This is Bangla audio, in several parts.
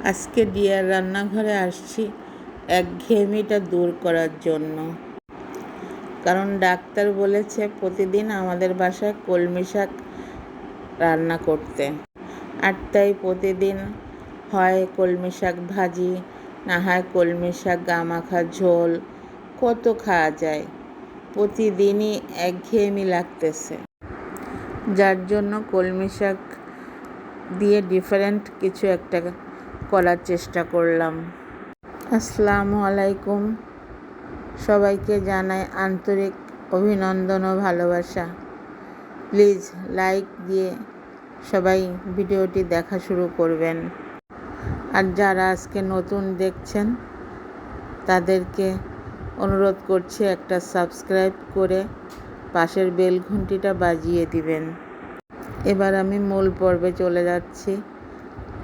আজকে ডিয়ার রান্নাঘরে আসছি একঘেয়েমিটা দূর করার জন্য। কারণ ডাক্তার বলেছে প্রতিদিন আমাদের বাসায় কলমি শাক রান্না করতে। আর তাই প্রতিদিন হয় কলমি শাক ভাজি, না হয় কলমি শাক গামাখা ঝোল। কত খাওয়া যায়, প্রতিদিনই একঘেয়েমি লাগতেছে। যার জন্য কলমি শাক দিয়ে ডিফারেন্ট কিছু একটা করার চেষ্টা করলাম। আসসালামু আলাইকুম, সবাইকে জানাই আন্তরিক অভিনন্দন ও ভালোবাসা। প্লিজ লাইক দিয়ে সবাই ভিডিওটি দেখা শুরু করবেন। আর যারা আজকে নতুন দেখছেন তাদেরকে অনুরোধ করছি একটা সাবস্ক্রাইব করে পাশের বেল ঘন্টিটা বাজিয়ে দিবেন। এবার আমি মূল পর্বে চলে যাচ্ছি।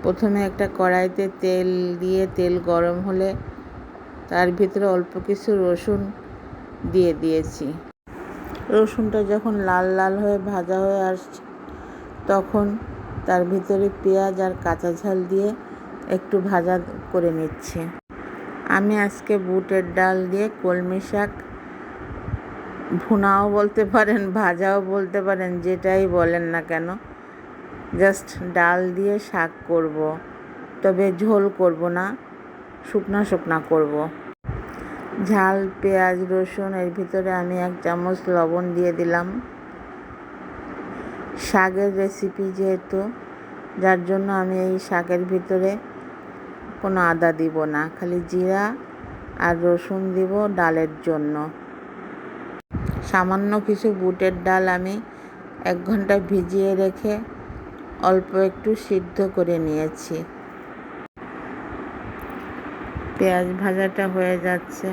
প্রথমে একটা কড়াইতে তেল দিয়ে তেল গরম হলে তার ভিতরে অল্প কিছু রসুন দিয়ে দিয়েছি। রসুনটা যখন লাল লাল হয়ে ভাজা হয়ে আসছে তখন তার ভিতরে পেঁয়াজ আর কাঁচা ঝাল দিয়ে একটু ভাজা করে নিচ্ছি। আমি আজকে বুটের ডাল দিয়ে কলমি শাক ভুনাও বলতে পারেন, ভাজাও বলতে পারেন, যেটাই বলেন না কেন, জাস্ট ডাল দিয়ে শাক করব, তবে ঝোল করব না, শুকনা শুকনা করব। ঝাল পেঁয়াজ রসুন এর ভিতরে আমি 1 চামচ লবণ দিয়ে দিলাম। শাকের রেসিপি যেহেতু, যার জন্য আমি এই শাকের ভিতরে কোনো আদা দিব না, খালি জিরা আর রসুন দিব ডালের জন্য। সামান্য কিছু বুটের ডাল আমি 1 ঘন্টা ভিজিয়ে রেখে অল্প একটু সিদ্ধ করে নিয়েছি। পেঁয়াজ ভাজাটা হয়ে যাচ্ছে,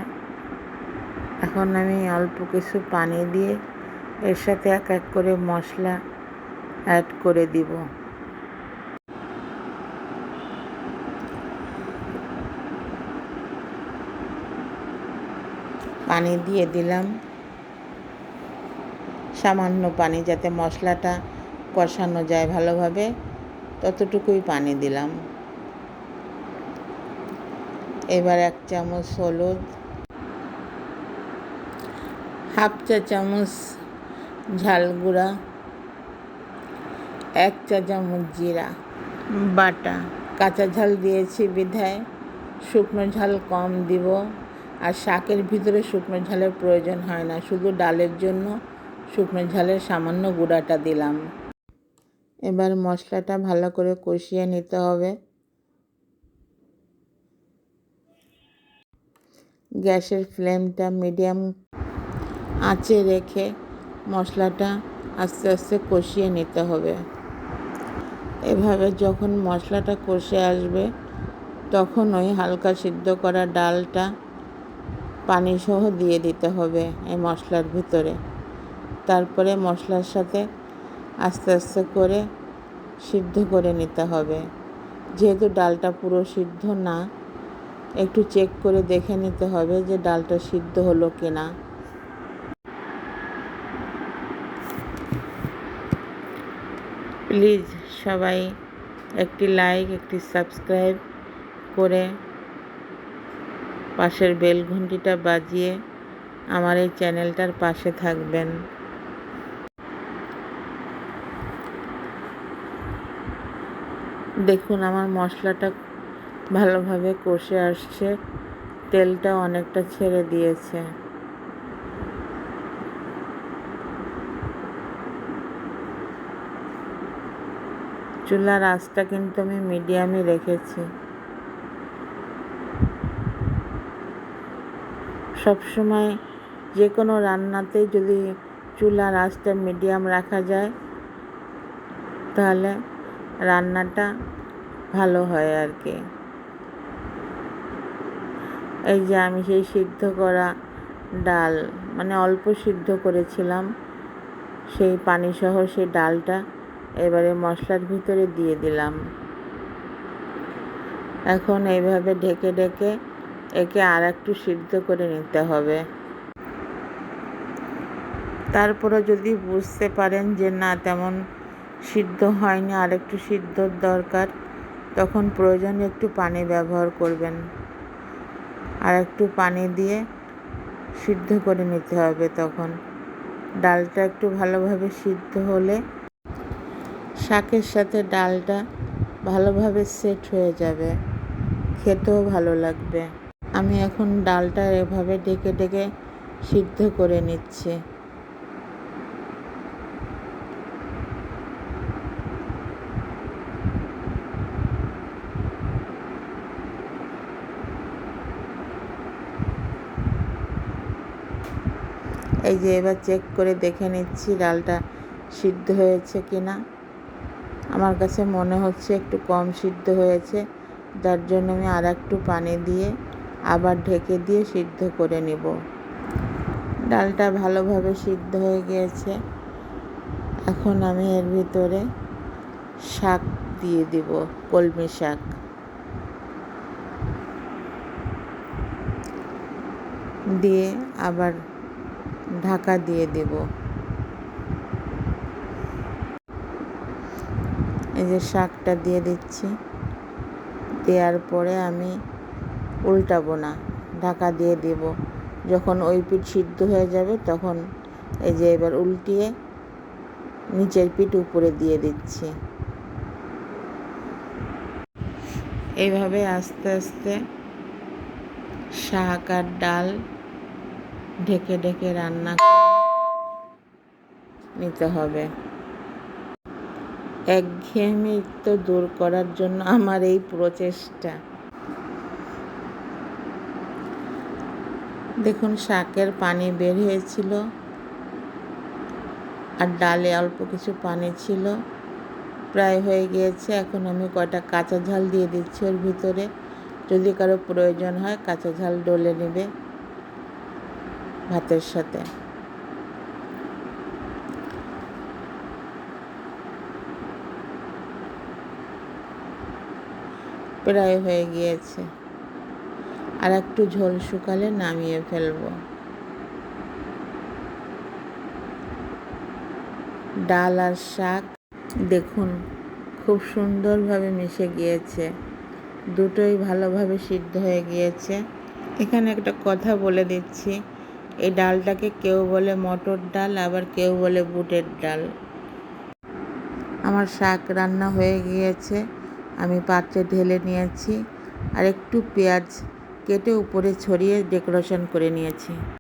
এখন আমি অল্প কিছু পানি দিয়ে এর সাথে এক এক করে মশলা অ্যাড করে দিব। পানি দিয়ে দিলাম, সামান্য পানি, যাতে মশলাটা কষানো যায় ভালোভাবে, ততটুকুই পানি দিলাম। এবার 1 চামচ হলুদ, হাফ চা চামচ ঝাল গুঁড়া, 1 চা চামচ জিরা বাটা। কাঁচা ঝাল দিয়েছি বিধায় শুকনো ঝাল কম দিব। আর শাকের ভিতরে শুকনো ঝালের প্রয়োজন হয় না, শুধু ডালের জন্য শুকনো ঝালের সামান্য গুঁড়াটা দিলাম। এবার মশলাটা ভালো করে কষিয়ে নিতে হবে। গ্যাসের ফ্লেমটা মিডিয়াম আঁচে রেখে মশলাটা আস্তে আস্তে কষিয়ে নিতে হবে। এভাবে যখন মশলাটা কষে আসবে তখন ওই হালকা সিদ্ধ করা ডালটা পানিসহ দিয়ে দিতে হবে এই মশলার ভিতরে। তারপরে মশলার সাথে আস্তে আস্তে করে সিদ্ধ করে নিতে হবে। যেহেতু ডালটা পুরো সিদ্ধ না, একটু চেক করে দেখে নিতে হবে যে ডালটা সিদ্ধ হলো কি না। প্লিজ সবাই একটি লাইক, একটি সাবস্ক্রাইব করে পাশের বেল ঘন্টিটা বাজিয়ে আমার এই চ্যানেলটার পাশে থাকবেন। দেখুন আমার মশলাটা ভালোভাবে কষে আসছে, তেলটা অনেকটা ছেড়ে দিয়েছে। চুলার আঁচটা কিন্তু আমি মিডিয়ামে রেখেছি। সবসময় যে কোনো রান্নাতে যদি চুলার আঁচটা মিডিয়াম রাখা যায় তাহলে রান্নাটা ভালো হয় আর কি। এই যে আমি সেই সিদ্ধ করা ডাল, মানে অল্প সিদ্ধ করেছিলাম, সেই পানিসহ সেই ডালটা এবারে মশলার ভিতরে দিয়ে দিলাম। এখন এইভাবে ঢেকে ঢেকে একে আর একটু সিদ্ধ করে নিতে হবে। তারপরে যদি বুঝতে পারেন যে না তেমন সিদ্ধ হয়নি, আর একটু সিদ্ধর দরকার, তখন প্রয়োজনে একটু পানি ব্যবহার করবেন। আর একটু পানি দিয়ে সিদ্ধ করে নিতে হবে। তখন ডালটা একটু ভালোভাবে সিদ্ধ হলে শাকের সাথে ডালটা ভালোভাবে সেট হয়ে যাবে, খেতেও ভালো লাগবে। আমি এখন ডালটা এভাবে ডেকে ডেকে সিদ্ধ করে নিচ্ছি। এই যে এবার চেক করে দেখে নিচ্ছি ডালটা সিদ্ধ হয়েছে কিনা। আমার কাছে মনে হচ্ছে একটু কম সিদ্ধ হয়েছে, যার জন্য আমি আর একটু পানি দিয়ে আবার ঢেকে দিয়ে সিদ্ধ করে নেব। ডালটা ভালোভাবে সিদ্ধ হয়ে গিয়েছে। এখন আমি এর ভিতরে শাক দিয়ে দিব, কলমি শাক দিয়ে আবার ঢাকা দিয়ে দেব। এই যে শাকটা দিয়ে দিচ্ছি, দেওয়ার পরে আমি উল্টাবো না, ঢাকা দিয়ে দেব। যখন ওই পিঠ সিদ্ধ হয়ে যাবে তখন এই যে এবার উল্টিয়ে নিচের পিঠ উপরে দিয়ে দিচ্ছি। এইভাবে আস্তে আস্তে শাক আর ডাল ঢেকে ঢেকে রান্না করে নিতে হবে। একঘেয়েমি তো দূর করার জন্য আমার এই প্রচেষ্টা। দেখুন শাকের পানি বের হয়েছিল আর ডালে অল্প কিছু পানি ছিল, প্রায় হয়ে গিয়েছে। এখন আমি কয়টা কাঁচা ঝাল দিয়ে দিচ্ছি ওর ভিতরে। যদি কারো প্রয়োজন হয় কাঁচা ঝাল ডলে নেবে ভাতের সাথে। প্রায় হয়ে গিয়েছে, আর একটু ঝোল শুকালে নামিয়ে ফেলব। ডাল আর শাক দেখুন খুব সুন্দরভাবে মিশে গিয়েছে, দুটোই ভালোভাবে সিদ্ধ হয়ে গিয়েছে। এখানে একটা কথা বলে দিচ্ছি, এই ডালটাকে কেউ বলে মটর ডাল, আবার কেউ বলে বুটের ডাল। আমার শাক রান্না হয়ে গিয়েছে, আমি পাত্রে ঢেলে নিয়েছি আর একটু পেঁয়াজ কেটে উপরে ছড়িয়ে ডেকোরেশন করে নিয়েছি।